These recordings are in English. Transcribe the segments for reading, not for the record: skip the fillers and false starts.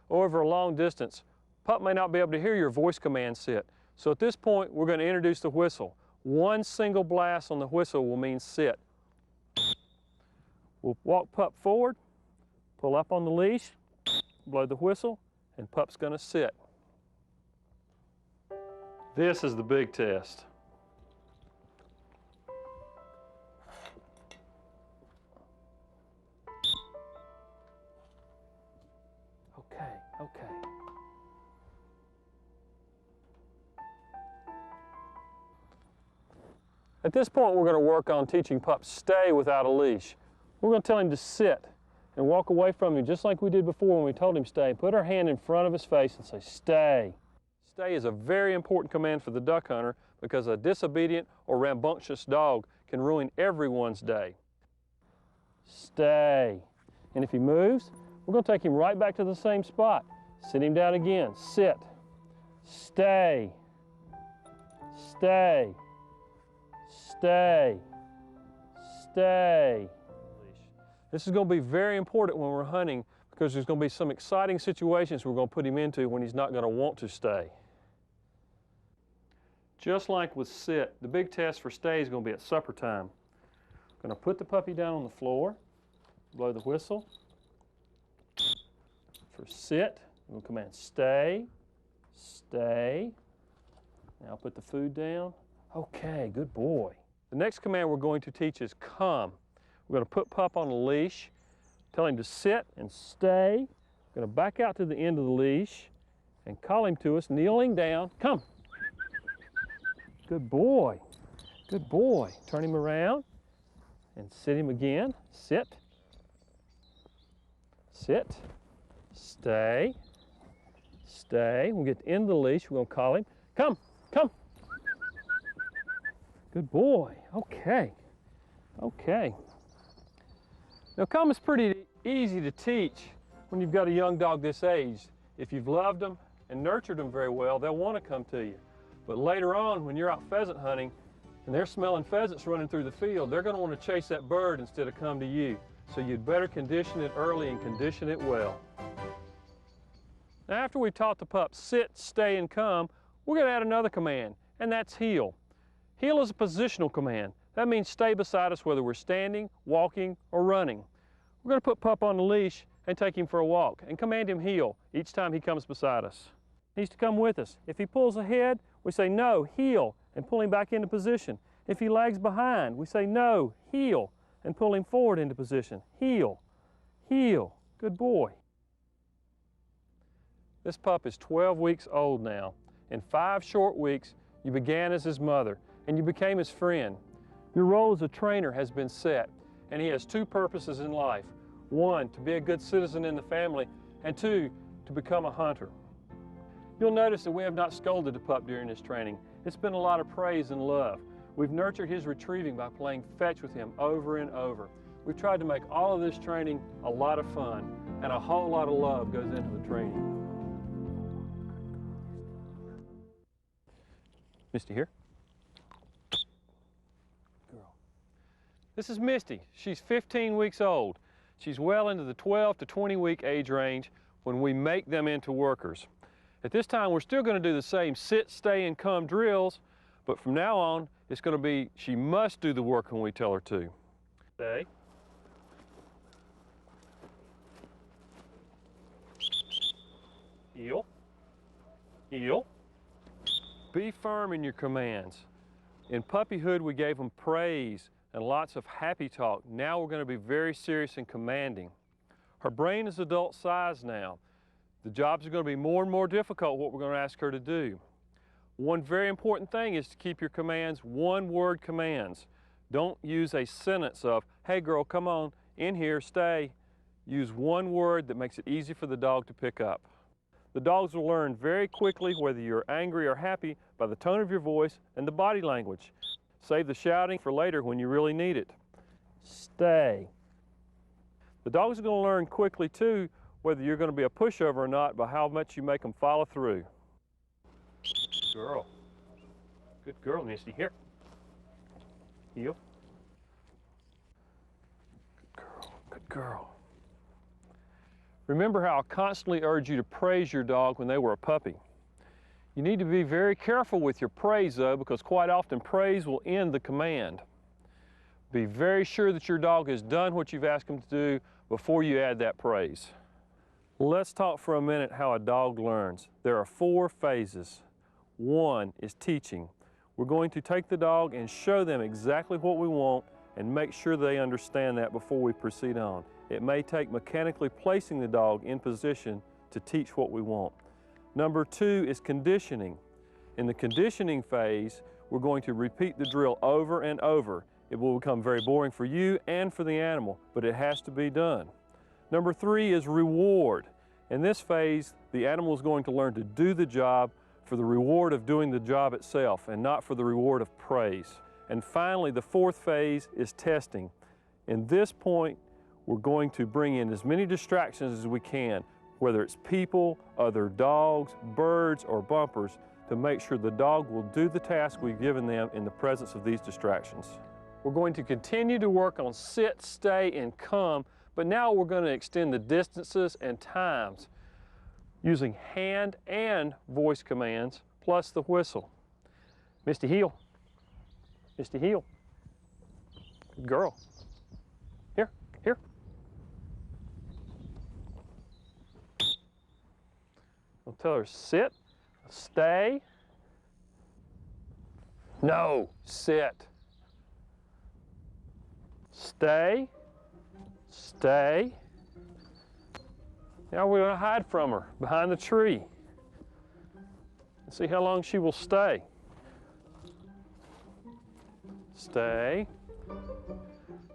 or over a long distance, pup may not be able to hear your voice command sit. So at this point, we're going to introduce the whistle. One single blast on the whistle will mean sit. We'll walk pup forward, pull up on the leash, blow the whistle, and pup's going to sit. This is the big test. Okay. At this point, we're going to work on teaching pup stay without a leash. We're going to tell him to sit and walk away from you just like we did before when we told him stay. Put our hand in front of his face and say stay. Stay is a very important command for the duck hunter because a disobedient or rambunctious dog can ruin everyone's day. Stay. And if he moves, we're going to take him right back to the same spot. Sit him down again. Sit. Stay. Stay. Stay. Stay. This is going to be very important when we're hunting because there's going to be some exciting situations we're going to put him into when he's not going to want to stay. Just like with sit, the big test for stay is going to be at supper time. I'm going to put the puppy down on the floor, blow the whistle. For sit, we'll command stay, stay. Now put the food down. Okay, good boy. The next command we're going to teach is come. We're going to put pup on a leash, tell him to sit and stay. We're going to back out to the end of the leash and call him to us, kneeling down. Come. Good boy. Good boy. Turn him around and sit him again. Sit. Sit. Stay. Stay. We'll get to the end of the leash. We're going to call him. Come. Come. Good boy. Okay. Okay. Now, come is pretty easy to teach when you've got a young dog this age. If you've loved them and nurtured them very well, they'll want to come to you. But later on, when you're out pheasant hunting and they're smelling pheasants running through the field, they're going to want to chase that bird instead of come to you. So you'd better condition it early and condition it well. Now, after we've taught the pup sit, stay, and come, we're going to add another command, and that's heel. Heel is a positional command. That means stay beside us whether we're standing, walking, or running. We're going to put pup on the leash and take him for a walk and command him heel each time he comes beside us. He needs to come with us. If he pulls ahead, we say no, heel, and pull him back into position. If he lags behind, we say no, heel, and pull him forward into position. Heel, heel, good boy. This pup is 12 weeks old now. In 5 short weeks, you began as his mother, and you became his friend. Your role as a trainer has been set, and he has 2 purposes in life. 1, to be a good citizen in the family, and 2, to become a hunter. You'll notice that we have not scolded the pup during this training. It's been a lot of praise and love. We've nurtured his retrieving by playing fetch with him over and over. We've tried to make all of this training a lot of fun, and a whole lot of love goes into the training. Misty here. Girl. This is Misty. She's 15 weeks old. She's well into the 12 to 20 week age range when we make them into workers. At this time, we're still going to do the same sit, stay, and come drills, but from now on, it's going to be she must do the work when we tell her to. Stay. Heel. Heel. Be firm in your commands. In puppyhood, we gave them praise and lots of happy talk. Now we're going to be very serious and commanding. Her brain is adult size now. The jobs are going to be more and more difficult, what we're going to ask her to do. One very important thing is to keep your commands one-word commands. Don't use a sentence of, hey girl, come on, in here, stay. Use one word that makes it easy for the dog to pick up. The dogs will learn very quickly whether you're angry or happy by the tone of your voice and the body language. Save the shouting for later when you really need it. Stay. The dogs are going to learn quickly too whether you're going to be a pushover or not by how much you make them follow through. Girl. Good girl, Misty. Here. Heel. Good girl. Good girl. Remember how I constantly urge you to praise your dog when they were a puppy. You need to be very careful with your praise though, because quite often praise will end the command. Be very sure that your dog has done what you've asked him to do before you add that praise. Let's talk for a minute how a dog learns. There are 4 phases. 1 is teaching. We're going to take the dog and show them exactly what we want and make sure they understand that before we proceed on. It may take mechanically placing the dog in position to teach what we want. Number 2 is conditioning. In the conditioning phase, we're going to repeat the drill over and over. It will become very boring for you and for the animal, but it has to be done. Number 3 is reward. In this phase, the animal is going to learn to do the job for the reward of doing the job itself and not for the reward of praise. And finally, the 4th phase is testing. In this point, we're going to bring in as many distractions as we can, whether it's people, other dogs, birds, or bumpers, to make sure the dog will do the task we've given them in the presence of these distractions. We're going to continue to work on sit, stay, and come, but now we're going to extend the distances and times using hand and voice commands plus the whistle. Misty, heel. Misty, heel. Good girl. Here, here. I'll tell her sit, stay. No, sit. Stay, stay. Now we're going to hide from her behind the tree and see how long she will stay. Stay.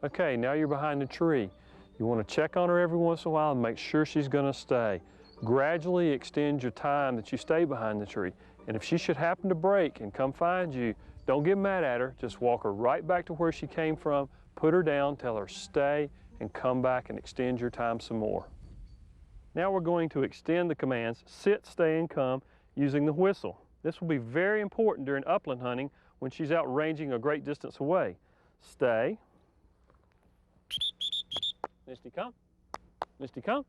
Okay, now you're behind the tree. You want to check on her every once in a while and make sure she's going to stay. Gradually extend your time that you stay behind the tree. And if she should happen to break and come find you, don't get mad at her. Just walk her right back to where she came from, put her down, tell her stay, and come back and extend your time some more. Now we're going to extend the commands sit, stay, and come using the whistle. This will be very important during upland hunting when she's out ranging a great distance away. Stay. Misty, come. Misty, come.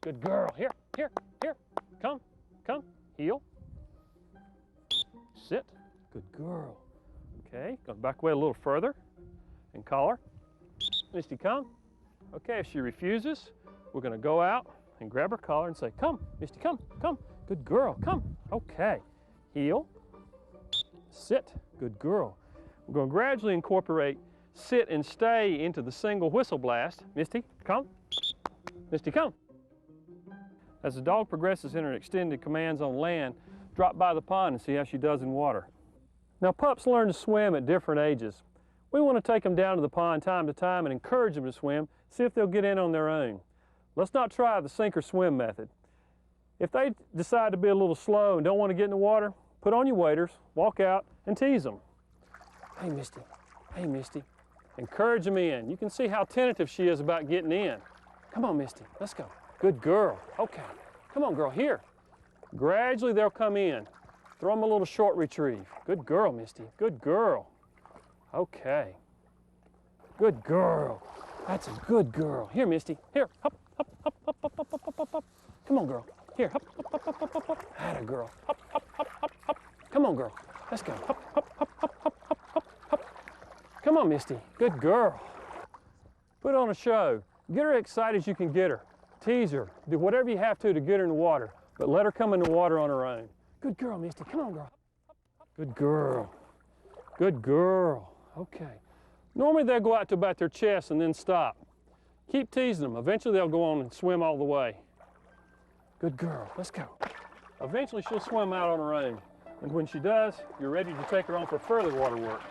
Good girl. Here, here, here. Come, come. Heel. Sit. Good girl. Okay, go back away a little further and collar. Misty, come. Okay, if she refuses, we're going to go out and grab her collar and say, come, Misty, come, come. Good girl, come. Okay, heel, sit, good girl. We're going to gradually incorporate sit and stay into the single whistle blast. Misty, come. Misty, come. As the dog progresses in her extended commands on land, drop by the pond and see how she does in water. Now, pups learn to swim at different ages. We want to take them down to the pond time to time and encourage them to swim, see if they'll get in on their own. Let's not try the sink or swim method. If they decide to be a little slow and don't want to get in the water, put on your waders, walk out, and tease them. Hey, Misty. Hey, Misty. Encourage them in. You can see how tentative she is about getting in. Come on, Misty. Let's go. Good girl. Okay. Come on, girl. Here. Gradually, they'll come in. Throw them a little short retrieve. Good girl, Misty. Good girl. Okay. Good girl. That's a good girl. Here, Misty. Here. Hop, hop, hop, hop, hop, hop, hop, hop, hop. Come on, girl. Here. Hop, hop, hop, hop, hop, hop, hop. Atta girl. Hop, hop, hop, hop, hop. Come on, girl. Let's go. Hop, hop, hop, hop, hop, hop, hop, hop. Come on, Misty. Good girl. Put on a show. Get her excited as you can get her. Tease her. Do whatever you have to get her in the water, but let her come in the water on her own. Good girl, Misty. Come on, girl. Good girl. Good girl. Okay. Normally they'll go out to about their chest and then stop. Keep teasing them. Eventually they'll go on and swim all the way. Good girl. Let's go. Eventually she'll swim out on her own. And when she does, you're ready to take her on for further water work.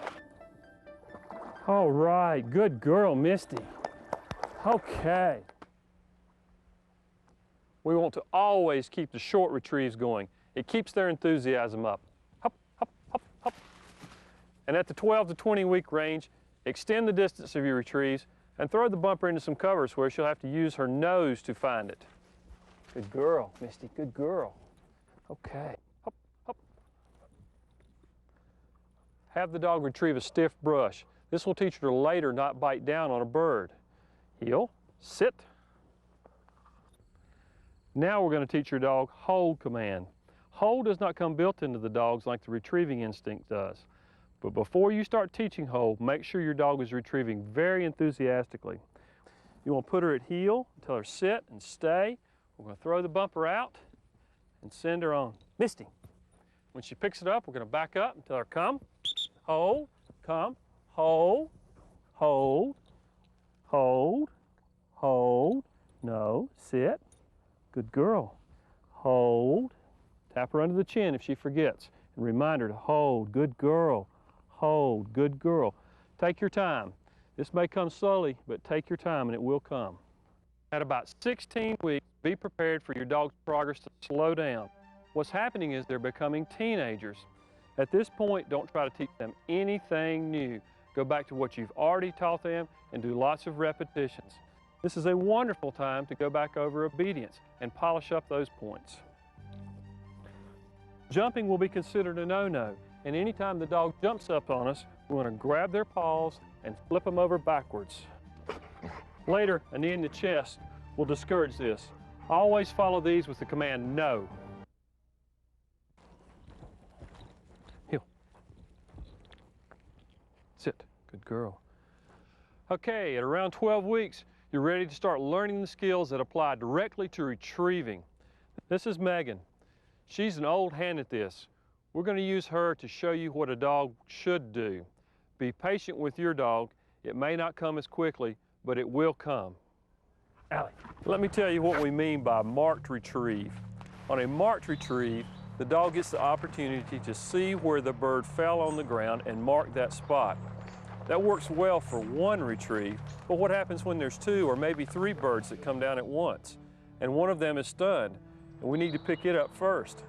All right. Good girl, Misty. Okay. We want to always keep the short retrieves going. It keeps their enthusiasm up. Hop, hop, hop, hop. And at the 12 to 20 week range, extend the distance of your retrieves and throw the bumper into some covers where she'll have to use her nose to find it. Good girl, Misty, good girl. Okay, hop, hop. Have the dog retrieve a stiff brush. This will teach her to later not bite down on a bird. Heel, sit. Now we're going to teach your dog hold command. Hold does not come built into the dogs like the retrieving instinct does. But before you start teaching hold, make sure your dog is retrieving very enthusiastically. You want to put her at heel, tell her sit and stay. We're going to throw the bumper out and send her on. Misty. When she picks it up, we're going to back up and tell her come, hold, come, hold, hold, hold, hold, no, sit, good girl, hold, tap her under the chin if she forgets, and remind her to hold, good girl, hold, good girl. Take your time. This may come slowly, but take your time and it will come. At about 16 weeks, be prepared for your dog's progress to slow down. What's happening is they're becoming teenagers. At this point, don't try to teach them anything new. Go back to what you've already taught them and do lots of repetitions. This is a wonderful time to go back over obedience and polish up those points. Jumping will be considered a no-no, and anytime the dog jumps up on us, we want to grab their paws and flip them over backwards. Later, a knee in the chest will discourage this. Always follow these with the command no. Heel. Sit. Good girl. Okay, at around 12 weeks, you're ready to start learning the skills that apply directly to retrieving. This is Megan. She's an old hand at this. We're going to use her to show you what a dog should do. Be patient with your dog. It may not come as quickly, but it will come. Allie, let me tell you what we mean by marked retrieve. On a marked retrieve, the dog gets the opportunity to see where the bird fell on the ground and mark that spot. That works well for one retrieve, but what happens when there's 2 or maybe 3 birds that come down at once, and one of them is stunned, and we need to pick it up first?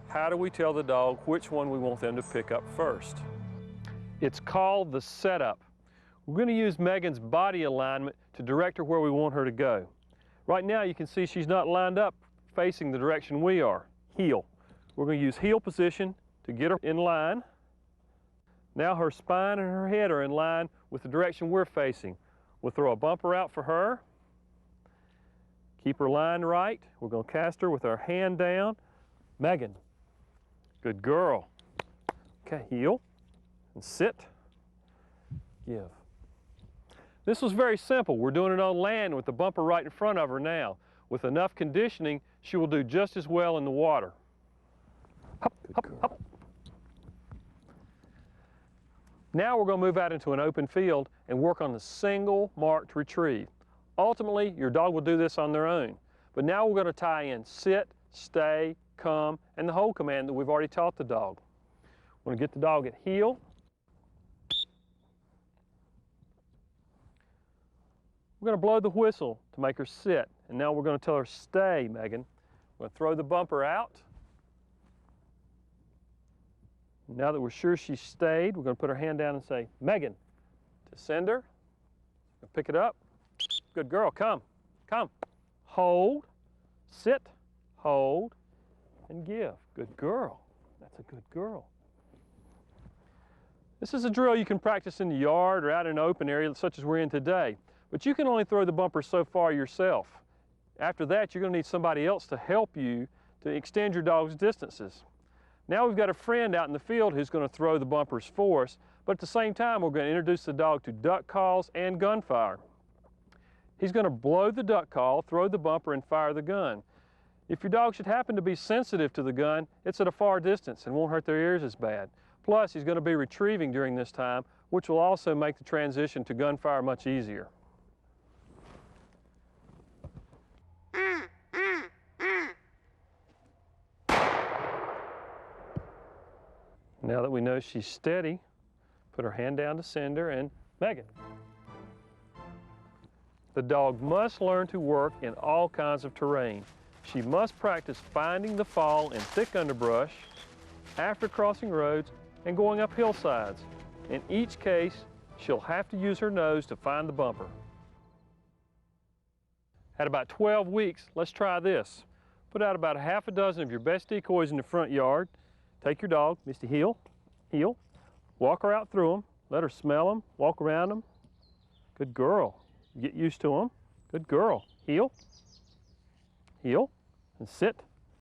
How do we tell the dog which one we want them to pick up first? It's called the setup. We're going to use Megan's body alignment to direct her where we want her to go. Right now you can see she's not lined up facing the direction we are, heel. We're going to use heel position to get her in line. Now her spine and her head are in line with the direction we're facing. We'll throw a bumper out for her. Keep her line right. We're going to cast her with our hand down. Megan, good girl. Okay, heel and sit, give. This was very simple. We're doing it on land with the bumper right in front of her now. With enough conditioning, she will do just as well in the water. Hop, hop, hop. Now we're going to move out into an open field and work on the single marked retrieve. Ultimately, your dog will do this on their own. But now we're going to tie in sit, stay, come, and the hold command that we've already taught the dog. We're going to get the dog at heel. We're going to blow the whistle to make her sit. And now we're going to tell her stay, Megan. We're going to throw the bumper out. Now that we're sure she stayed, we're going to put her hand down and say, Megan, to send her. Pick it up. Good girl, come, come. Hold, sit, hold, and give. Good girl. That's a good girl. This is a drill you can practice in the yard or out in an open area such as we're in today. But you can only throw the bumper so far yourself. After that, you're going to need somebody else to help you to extend your dog's distances. Now we've got a friend out in the field who's going to throw the bumpers for us, but at the same time we're going to introduce the dog to duck calls and gunfire. He's going to blow the duck call, throw the bumper, and fire the gun. If your dog should happen to be sensitive to the gun, it's at a far distance and won't hurt their ears as bad. Plus, he's going to be retrieving during this time, which will also make the transition to gunfire much easier. Now that we know she's steady, put her hand down to send her, and Megan. The dog must learn to work in all kinds of terrain. She must practice finding the fall in thick underbrush, after crossing roads, and going up hillsides. In each case, she'll have to use her nose to find the bumper. At about 12 weeks, let's try this. Put out about 6 of your best decoys in the front yard. Take your dog, Misty, heel, heel. Walk her out through them. Let her smell them, walk around them. Good girl. Get used to them. Good girl. Heel, heel, and sit.